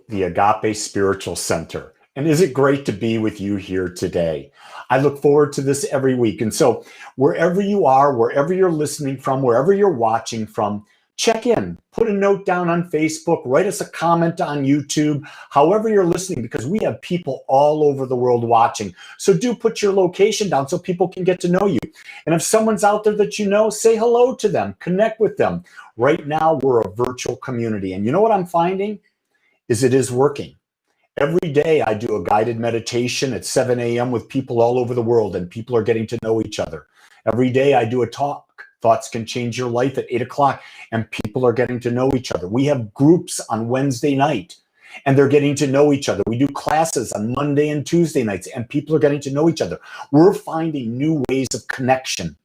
the Agape Spiritual Center. And is it great to be with you here today? I look forward to this every week. And so wherever you are, wherever you're listening from, wherever you're watching from, check in, put a note down on Facebook, write us a comment on YouTube, however you're listening, because we have people all over the world watching. So do put your location down so people can get to know you. And if someone's out there that you know, say hello to them, connect with them. Right now, we're a virtual community. And you know what I'm finding? Is it is working. Every day I do a guided meditation at 7 a.m. with people all over the world, and people are getting to know each other. Every day I do a talk, Thoughts Can Change Your Life, at 8 o'clock, and people are getting to know each other. We have groups on Wednesday night, and they're getting to know each other. We do classes on Monday and Tuesday nights, and people are getting to know each other. We're finding new ways of connection.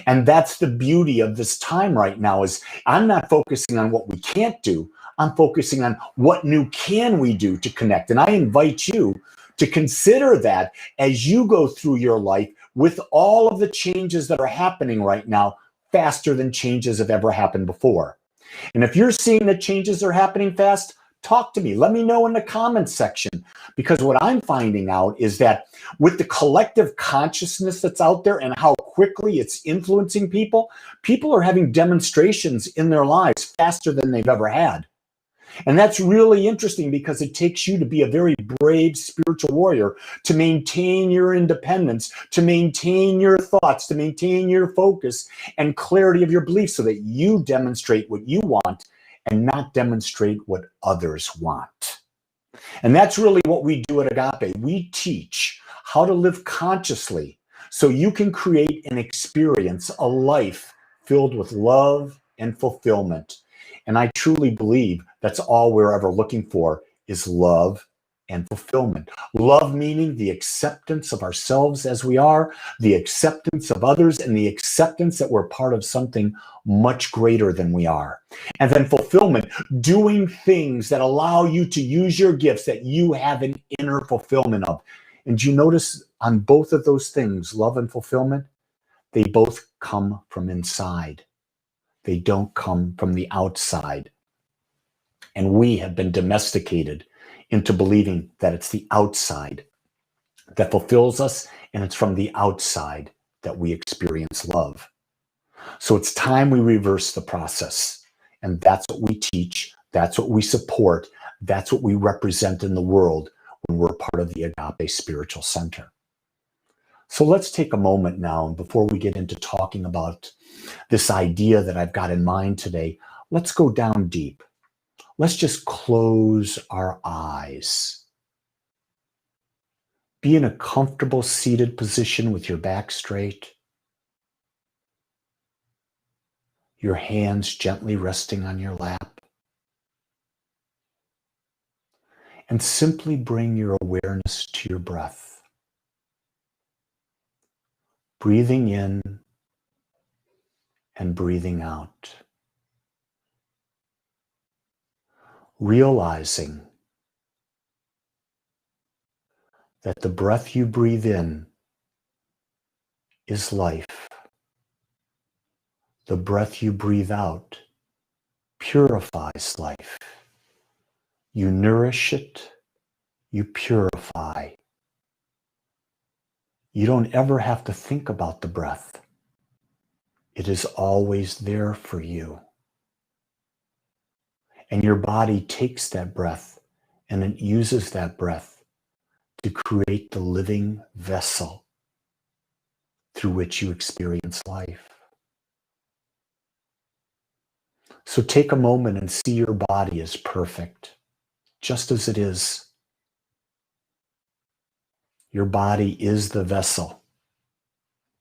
And that's the beauty of this time right now, is I'm not focusing on what we can't do. I'm focusing on what new can we do to connect. And I invite you to consider that as you go through your life with all of the changes that are happening right now, faster than changes have ever happened before. And if you're seeing that changes are happening fast, talk to me. Let me know in the comments section, because what I'm finding out is that with the collective consciousness that's out there and how quickly it's influencing people, people are having demonstrations in their lives faster than they've ever had. And that's really interesting, because it takes you to be a very brave spiritual warrior to maintain your independence, to maintain your thoughts, to maintain your focus and clarity of your beliefs, so that you demonstrate what you want and not demonstrate what others want. And that's really what we do at Agape. We teach how to live consciously so you can create and experience a life filled with love and fulfillment. And I truly believe that's all we're ever looking for, is love and fulfillment. Love meaning the acceptance of ourselves as we are, the acceptance of others, and the acceptance that we're part of something much greater than we are. And then fulfillment, doing things that allow you to use your gifts that you have an inner fulfillment of. And you notice on both of those things, love and fulfillment, they both come from inside. They don't come from the outside. And we have been domesticated into believing that it's the outside that fulfills us, and it's from the outside that we experience love. So it's time we reverse the process. And that's what we teach. That's what we support. That's what we represent in the world when we're part of the Agape Spiritual Center. So let's take a moment now, and before we get into talking about this idea that I've got in mind today, let's go down deep. Let's just close our eyes. Be in a comfortable seated position with your back straight, your hands gently resting on your lap, and simply bring your awareness to your breath. Breathing in and breathing out. Realizing that the breath you breathe in is life. The breath you breathe out purifies life. You nourish it, you purify. You don't ever have to think about the breath. It is always there for you. And your body takes that breath and it uses that breath to create the living vessel through which you experience life. So take a moment and see your body as perfect, just as it is. Your body is the vessel,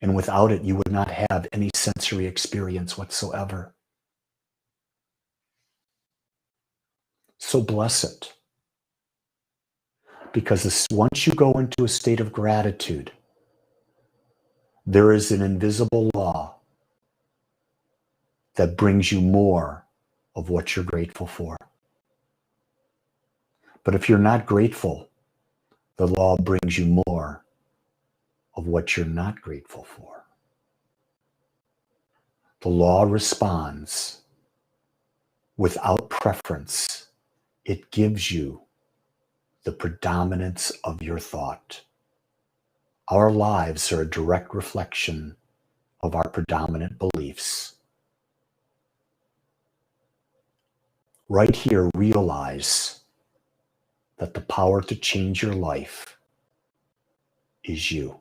and without it, you would not have any sensory experience whatsoever. So bless it. Because once you go into a state of gratitude, there is an invisible law that brings you more of what you're grateful for. But if you're not grateful, the law brings you more of what you're not grateful for. The law responds without preference. It gives you the predominance of your thought. Our lives are a direct reflection of our predominant beliefs. Right here, realize that the power to change your life is you.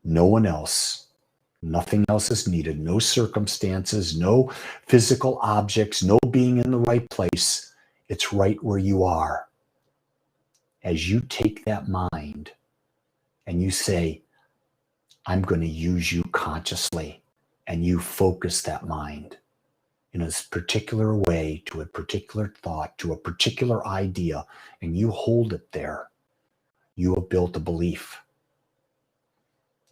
No one else. Nothing else is needed. No circumstances, no physical objects, no being in the right place. It's right where you are. As you take that mind and you say, I'm going to use you consciously, and you focus that mind in a particular way to a particular thought, to a particular idea, and you hold it there, you have built a belief.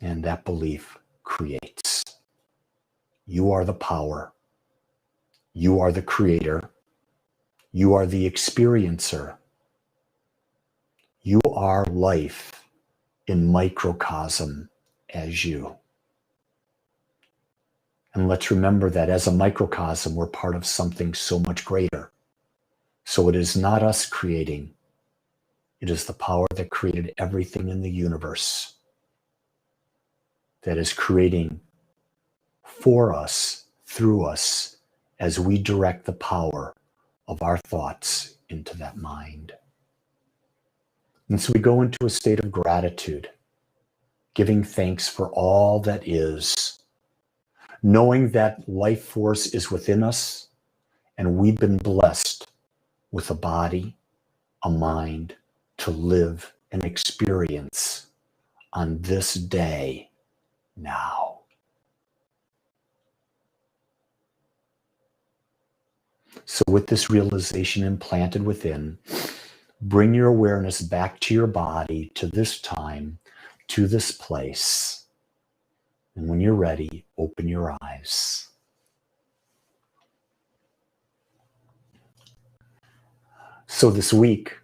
And that belief creates. You are the power. You are the creator. You are the experiencer. You are life in microcosm as you. And let's remember that as a microcosm, we're part of something so much greater. So it is not us creating. It is the power that created everything in the universe that is creating for us, through us, as we direct the power of our thoughts into that mind. And so we go into a state of gratitude, giving thanks for all that is, knowing that life force is within us, and we've been blessed with a body, a mind to live and experience on this day now. So with this realization implanted within, bring your awareness back to your body, to this time, to this place. And when you're ready, open your eyes. So this week,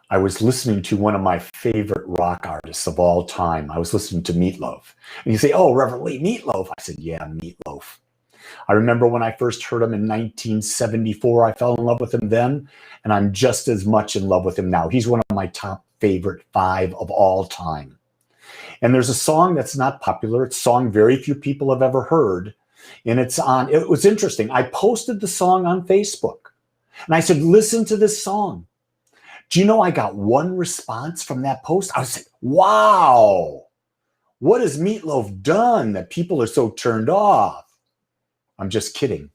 I was listening to one of my favorite rock artists of all time. I was listening to Meatloaf. And you say, oh, Reverend Lee, Meatloaf. I said, yeah, Meatloaf. I remember when I first heard him in 1974, I fell in love with him then, and I'm just as much in love with him now. He's one of my top favorite 5 of all time. And there's a song that's not popular. It's a song very few people have ever heard. And it was interesting. I posted the song on Facebook, and I said, listen to this song. Do you know I got one response from that post? I was like, wow, what has Meatloaf done that people are so turned off? I'm just kidding.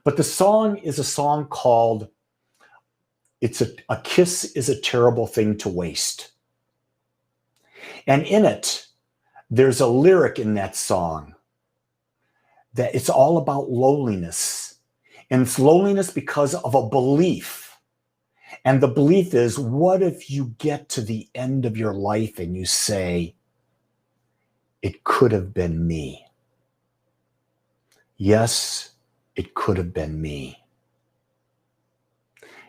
But the song is a song called A Kiss is a Terrible Thing to Waste. And in it, there's a lyric in that song that it's all about loneliness. And it's loneliness because of a belief. And the belief is, what if you get to the end of your life and you say, it could have been me? Yes, it could have been me.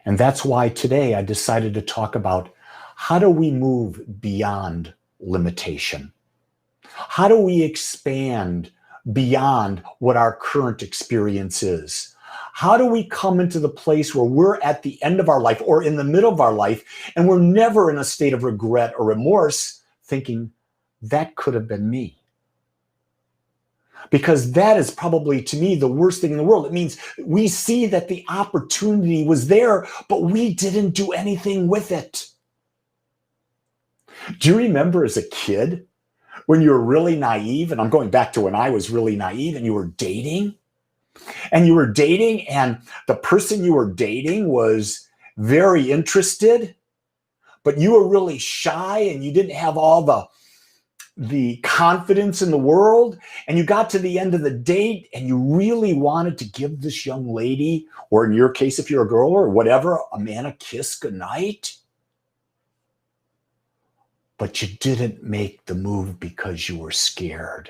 And that's why today I decided to talk about how do we move beyond limitation? How do we expand beyond what our current experience is? How do we come into the place where we're at the end of our life or in the middle of our life and we're never in a state of regret or remorse thinking that could have been me? Because that is probably, to me, the worst thing in the world. It means we see that the opportunity was there, but we didn't do anything with it. Do you remember as a kid when you were really naive? And I'm going back to when I was really naive and you were dating. And the person you were dating was very interested, but you were really shy and you didn't have all the confidence in the world, and you got to the end of the date and you really wanted to give this young lady, or in your case, if you're a girl or whatever, a man a kiss goodnight. But you didn't make the move because you were scared.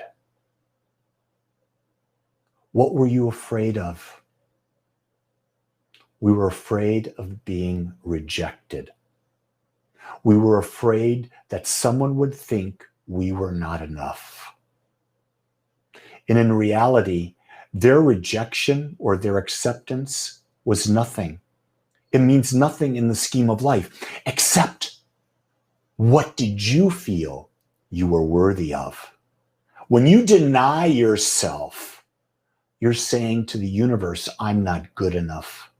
What were you afraid of? We were afraid of being rejected. We were afraid that someone would think we were not enough. And in reality, their rejection or their acceptance was nothing. it means nothing in the scheme of life, except what did you feel you were worthy of? When you deny yourself, you're saying to the universe, I'm not good enough.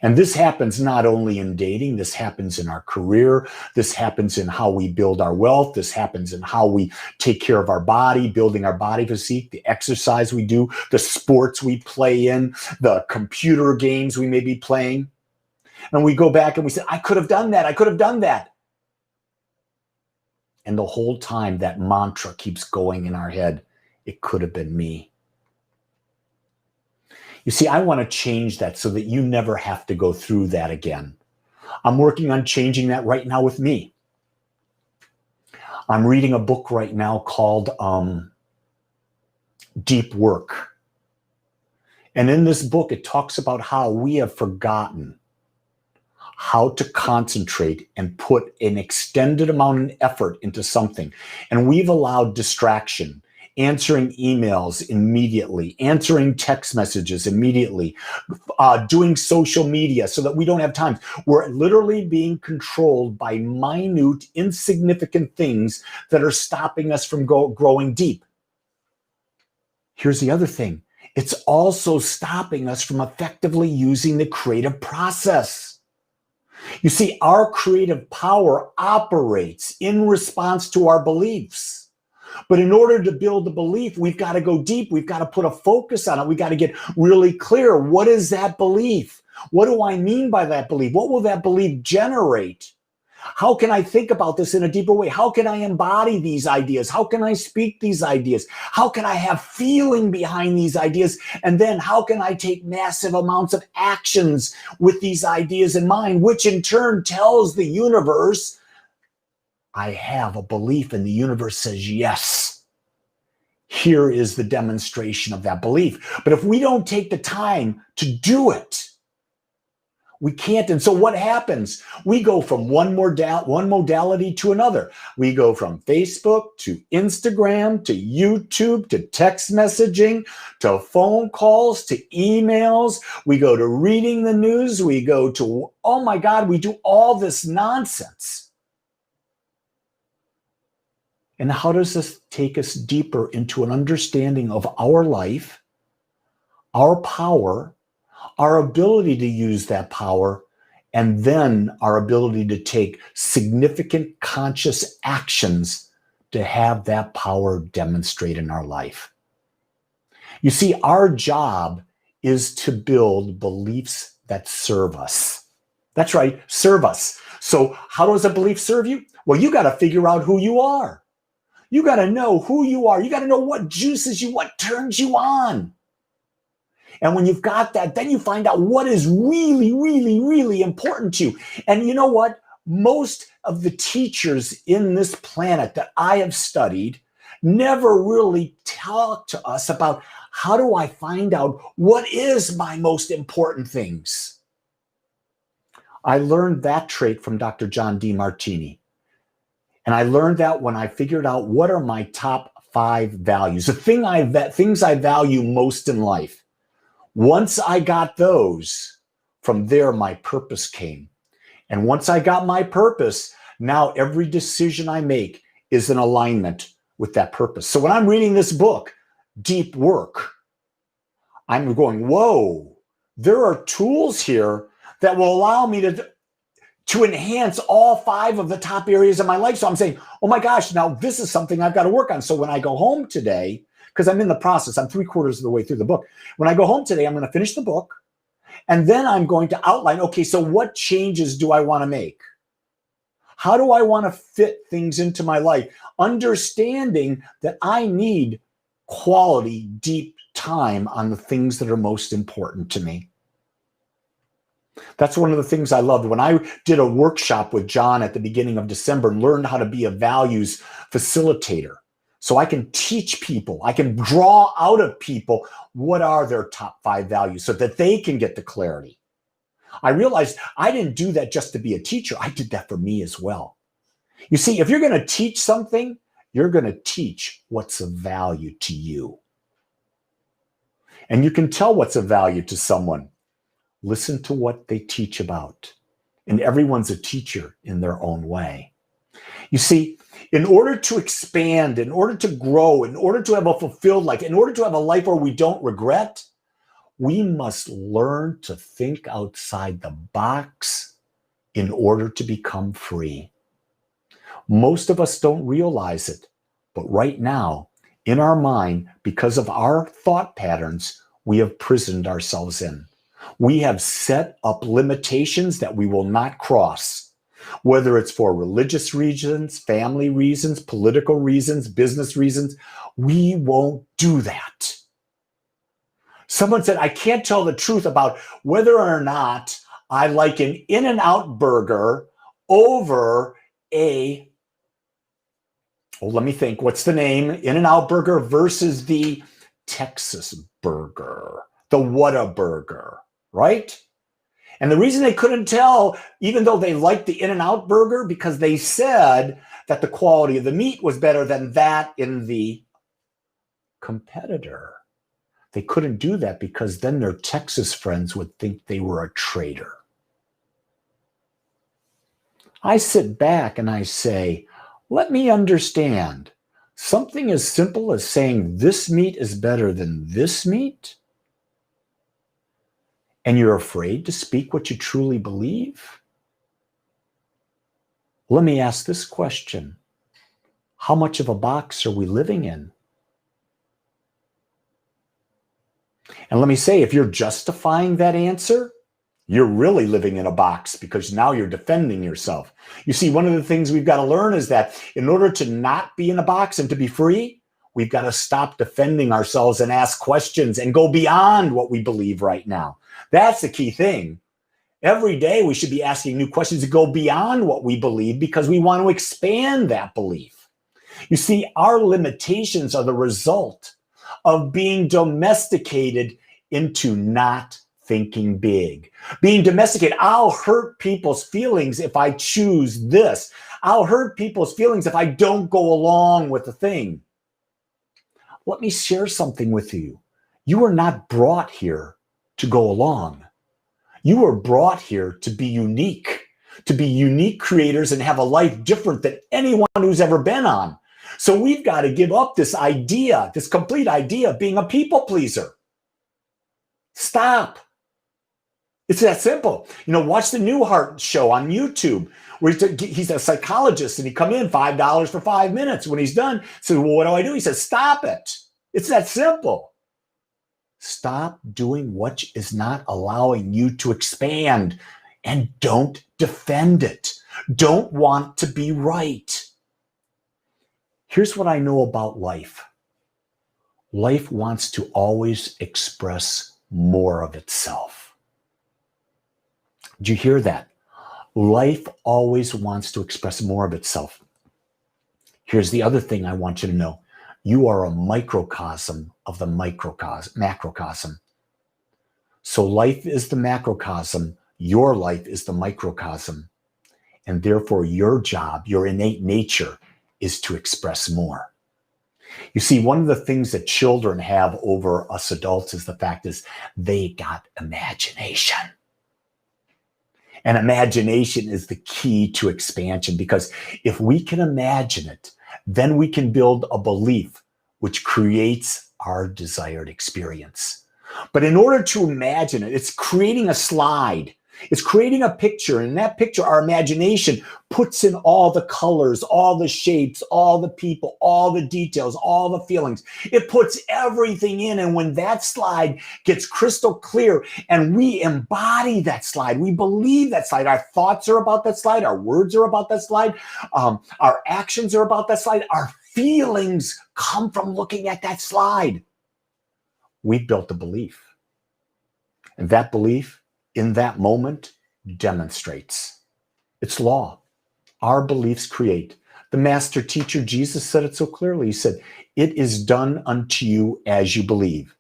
And this happens not only in dating, this happens in our career, this happens in how we build our wealth, this happens in how we take care of our body, building our body physique, the exercise we do, the sports we play in, the computer games we may be playing. And we go back and we say, I could have done that, I could have done that. And the whole time that mantra keeps going in our head, it could have been me. You see, I want to change that so that you never have to go through that again. I'm working on changing that right now with me. I'm reading a book right now called Deep Work. And in this book, it talks about how we have forgotten how to concentrate and put an extended amount of effort into something. And we've allowed distraction, answering emails immediately, answering text messages immediately, doing social media so that we don't have time. We're literally being controlled by minute, insignificant things that are stopping us from growing deep. Here's the other thing. It's also stopping us from effectively using the creative process. You see, our creative power operates in response to our beliefs. But in order to build a belief, we've got to go deep. We've got to put a focus on it. We've got to get really clear. What is that belief? What do I mean by that belief? What will that belief generate? How can I think about this in a deeper way? How can I embody these ideas? How can I speak these ideas? How can I have feeling behind these ideas? And then how can I take massive amounts of actions with these ideas in mind, which in turn tells the universe, I have a belief, and the universe says, yes, here is the demonstration of that belief. But if we don't take the time to do it, we can't. And so what happens? We go from one modality to another. We go from Facebook to Instagram to YouTube to text messaging to phone calls to emails. We go to reading the news. We go to, oh my God, we do all this nonsense. And how does this take us deeper into an understanding of our life, our power, our ability to use that power, and then our ability to take significant conscious actions to have that power demonstrate in our life? You see, our job is to build beliefs that serve us. That's right, serve us. So how does a belief serve you? Well, you got to figure out who you are. You got to know who you are. You got to know what juices you, what turns you on. And when you've got that, then you find out what is really, really, really important to you. And you know what? Most of the teachers in this planet that I have studied never really talk to us about how do I find out what is my most important things. I learned that trait from Dr. John Demartini. And I learned that when I figured out what are my top 5 values, the things I value most in life. Once I got those, from there, my purpose came. And once I got my purpose, now every decision I make is in alignment with that purpose. So when I'm reading this book, Deep Work, I'm going, whoa, there are tools here that will allow me to enhance all 5 of the top areas of my life. So I'm saying, oh my gosh, now this is something I've got to work on. So when I go home today, because I'm in the process, I'm 3/4 of the way through the book. When I go home today, I'm going to finish the book. And then I'm going to outline, okay, so what changes do I want to make? How do I want to fit things into my life? Understanding that I need quality, deep time on the things that are most important to me. That's one of the things I loved. When I did a workshop with John at the beginning of December and learned how to be a values facilitator. So I can teach people, I can draw out of people what are their top 5 values so that they can get the clarity. I realized I didn't do that just to be a teacher. I did that for me as well. You see, if you're going to teach something, you're going to teach what's of value to you. And you can tell what's of value to someone. Listen to what they teach about. And everyone's a teacher in their own way. You see, in order to expand, in order to grow, in order to have a fulfilled life, in order to have a life where we don't regret, we must learn to think outside the box in order to become free. Most of us don't realize it, but right now, in our mind, because of our thought patterns, we have prisoned ourselves in. We have set up limitations that we will not cross, whether it's for religious reasons, family reasons, political reasons, business reasons. We won't do that. Someone said, I can't tell the truth about whether or not I like an In-N-Out burger over let me think, what's the name? In-N-Out burger versus the Texas burger, the Whataburger, right? And the reason they couldn't tell, even though they liked the In-N-Out burger, because they said that the quality of the meat was better than that in the competitor. They couldn't do that because then their Texas friends would think they were a traitor. I sit back and I say, let me understand. Something as simple as saying this meat is better than this meat? And you're afraid to speak what you truly believe? Let me ask this question. How much of a box are we living in? And let me say, if you're justifying that answer, you're really living in a box because now you're defending yourself. You see, one of the things we've got to learn is that in order to not be in a box and to be free, we've got to stop defending ourselves and ask questions and go beyond what we believe right now. That's the key thing. Every day we should be asking new questions to go beyond what we believe because we want to expand that belief. You see, our limitations are the result of being domesticated into not thinking big. Being domesticated, I'll hurt people's feelings if I choose this. I'll hurt people's feelings if I don't go along with the thing. Let me share something with you. You are not brought here to go along. You were brought here to be unique creators and have a life different than anyone who's ever been on. So we've got to give up this idea, this complete idea of being a people pleaser. Stop. It's that simple. Watch the Newhart show on YouTube, where he's a psychologist and he come in $5 for 5 minutes. When he's done, so well, what do I do? He says, stop it. It's that simple. Stop doing what is not allowing you to expand and don't defend it. Don't want to be right. Here's what I know about life. Life wants to always express more of itself. Did you hear that? Life always wants to express more of itself. Here's the other thing I want you to know. You are a microcosm of the macrocosm. So life is the macrocosm. Your life is the microcosm. And therefore, your job, your innate nature, is to express more. You see, one of the things that children have over us adults is the fact is they got imagination. And imagination is the key to expansion, because if we can imagine it, then we can build a belief which creates our desired experience. But in order to imagine it, it's creating a slide. It's creating a picture. And in that picture, our imagination puts in all the colors, all the shapes, all the people, all the details, all the feelings. It puts everything in. And when that slide gets crystal clear and we embody that slide, we believe that slide, our thoughts are about that slide, our words are about that slide, our actions are about that slide, our feelings come from looking at that slide. We built a belief. And that belief in that moment demonstrates. It's law. Our beliefs create. The master teacher, Jesus, said it so clearly. He said, it is done unto you as you believe.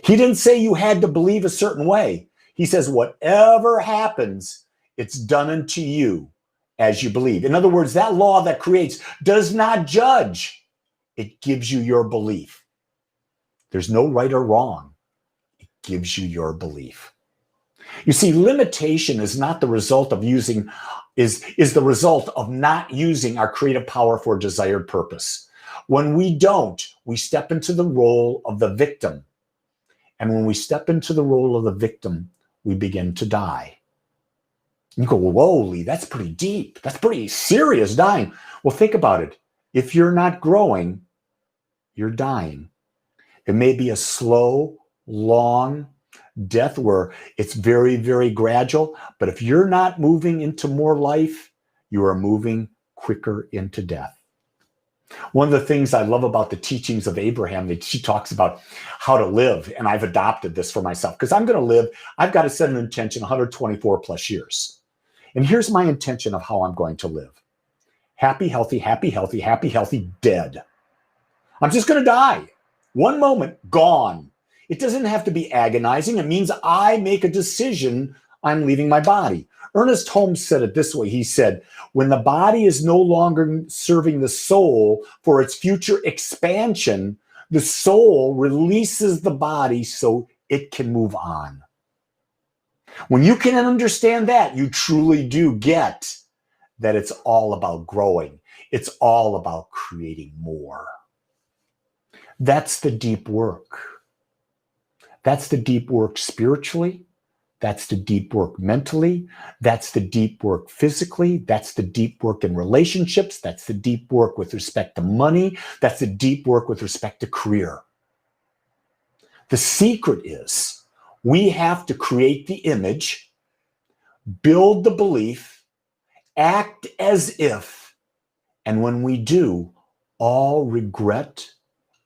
He didn't say you had to believe a certain way. He says, whatever happens, it's done unto you as you believe. In other words, that law that creates does not judge. It gives you your belief. There's no right or wrong. It gives you your belief. You see, limitation is not the result of is the result of not using our creative power for a desired purpose. When we don't, we step into the role of the victim. And when we step into the role of the victim, we begin to die. You go, whoa, Lee, that's pretty deep. That's pretty serious, dying. Well, think about it. If you're not growing, you're dying. It may be a slow, long death where it's very, very gradual. But if you're not moving into more life, you are moving quicker into death. One of the things I love about the teachings of Abraham, that she talks about how to live, and I've adopted this for myself because I'm going to live. I've got to set an intention 124 plus years. And here's my intention of how I'm going to live. Happy, healthy, happy, healthy, happy, healthy, dead. I'm just going to die. One moment, gone. It doesn't have to be agonizing. It means I make a decision. I'm leaving my body. Ernest Holmes said it this way. He said, when the body is no longer serving the soul for its future expansion, the soul releases the body so it can move on. When you can understand that, you truly do get that it's all about growing. It's all about creating more. That's the deep work. That's the deep work spiritually. That's the deep work mentally. That's the deep work physically. That's the deep work in relationships. That's the deep work with respect to money. That's the deep work with respect to career. The secret is we have to create the image, build the belief, act as if, and when we do, all regret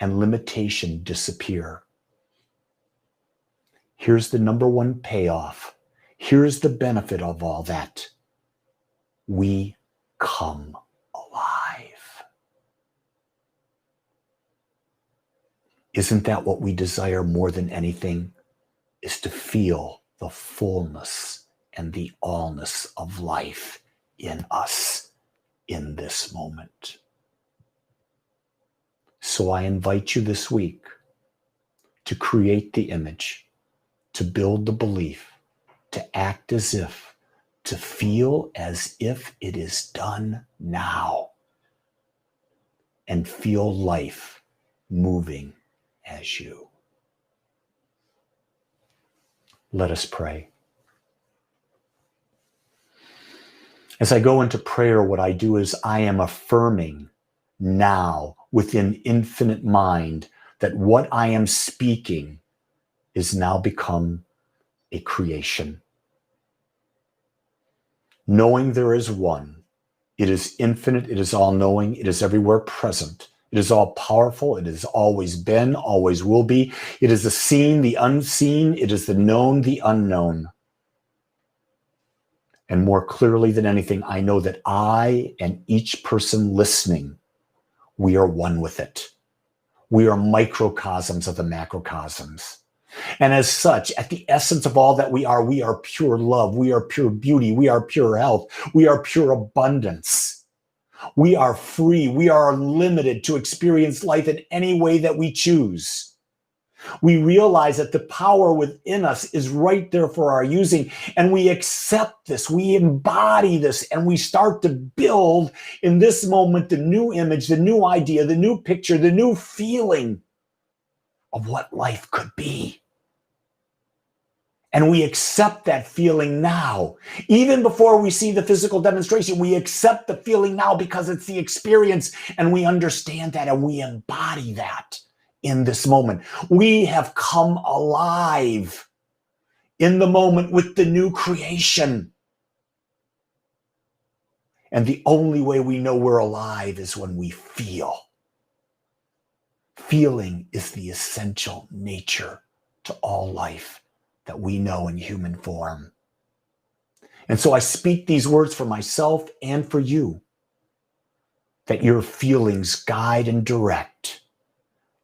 and limitation disappear. Here's the number one payoff. Here's the benefit of all that. We come alive. Isn't that what we desire more than anything? Is to feel the fullness and the allness of life in us in this moment. So I invite you this week to create the image, to build the belief, to act as if, to feel as if it is done now, and feel life moving as you. Let us pray. As I go into prayer, what I do is I am affirming now within infinite mind that what I am speaking is now become a creation. Knowing there is one, it is infinite, it is all-knowing, it is everywhere present, it is all-powerful, it has always been, always will be. It is the seen, the unseen, it is the known, the unknown. And more clearly than anything, I know that I and each person listening, we are one with it. We are microcosms of the macrocosms. And as such, at the essence of all that we are pure love. We are pure beauty. We are pure health. We are pure abundance. We are free. We are unlimited to experience life in any way that we choose. We realize that the power within us is right there for our using, and we accept this, we embody this, and we start to build in this moment the new image, the new idea, the new picture, the new feeling of what life could be. And we accept that feeling now. Even before we see the physical demonstration, we accept the feeling now because it's the experience, and we understand that, and we embody that. In this moment, we have come alive in the moment with the new creation. And the only way we know we're alive is when we feel. Feeling is the essential nature to all life that we know in human form. And so I speak these words for myself and for you, that your feelings guide and direct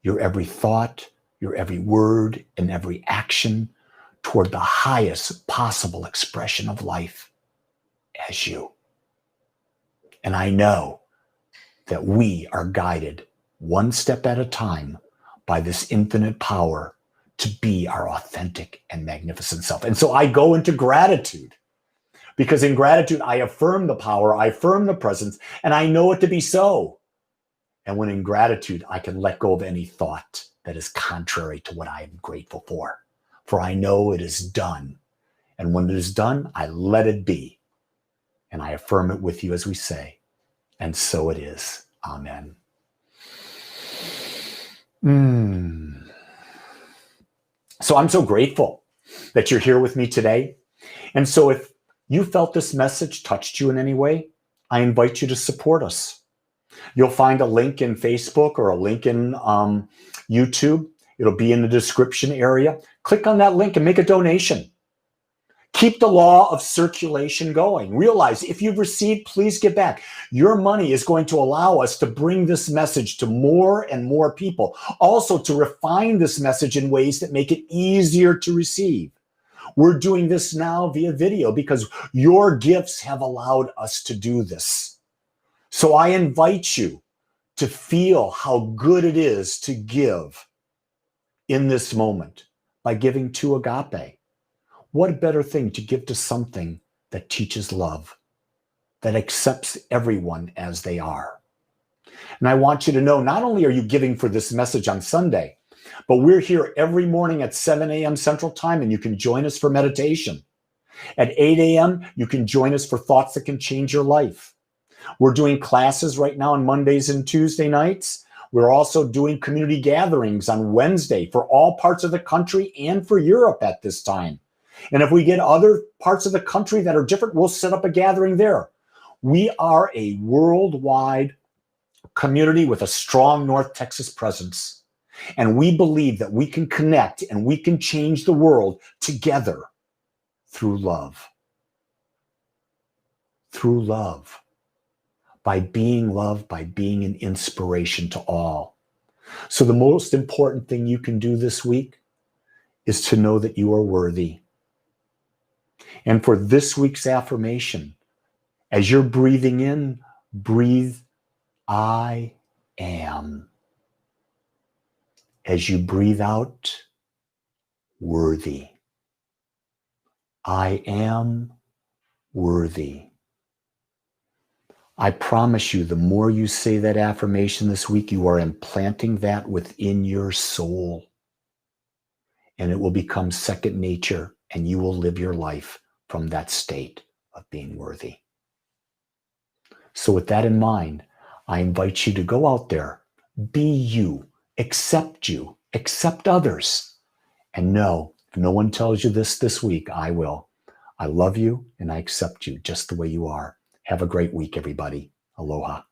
your every thought, your every word, and every action toward the highest possible expression of life as you. And I know that we are guided one step at a time by this infinite power to be our authentic and magnificent self. And so I go into gratitude, because in gratitude, I affirm the power, I affirm the presence, and I know it to be so. And when in gratitude, I can let go of any thought that is contrary to what I am grateful for I know it is done. And when it is done, I let it be. And I affirm it with you as we say, and so it is. Amen. So I'm so grateful that you're here with me today. And so if you felt this message touched you in any way, I invite you to support us. You'll find a link in Facebook or a link in YouTube. It'll be in the description area. Click on that link and make a donation. Keep the law of circulation going. Realize if you've received, please give back. Your money is going to allow us to bring this message to more and more people. Also to refine this message in ways that make it easier to receive. We're doing this now via video because your gifts have allowed us to do this. So I invite you to feel how good it is to give in this moment by giving to Agape. What a better thing to give to something that teaches love, that accepts everyone as they are. And I want you to know, not only are you giving for this message on Sunday, but we're here every morning at 7 a.m. Central Time, and you can join us for meditation. At 8 a.m., you can join us for thoughts that can change your life. We're doing classes right now on Mondays and Tuesday nights. We're also doing community gatherings on Wednesday for all parts of the country and for Europe at this time. And if we get other parts of the country that are different, we'll set up a gathering there. We are a worldwide community with a strong North Texas presence. And we believe that we can connect and we can change the world together through love. Through love. By being loved, by being an inspiration to all. So the most important thing you can do this week is to know that you are worthy. And for this week's affirmation, as you're breathing in, breathe, I am. As you breathe out, worthy. I am worthy. I promise you, the more you say that affirmation this week, you are implanting that within your soul. And it will become second nature, and you will live your life from that state of being worthy. So with that in mind, I invite you to go out there, be you, accept others. And know, if no one tells you this week, I will. I love you and I accept you just the way you are. Have a great week, everybody. Aloha.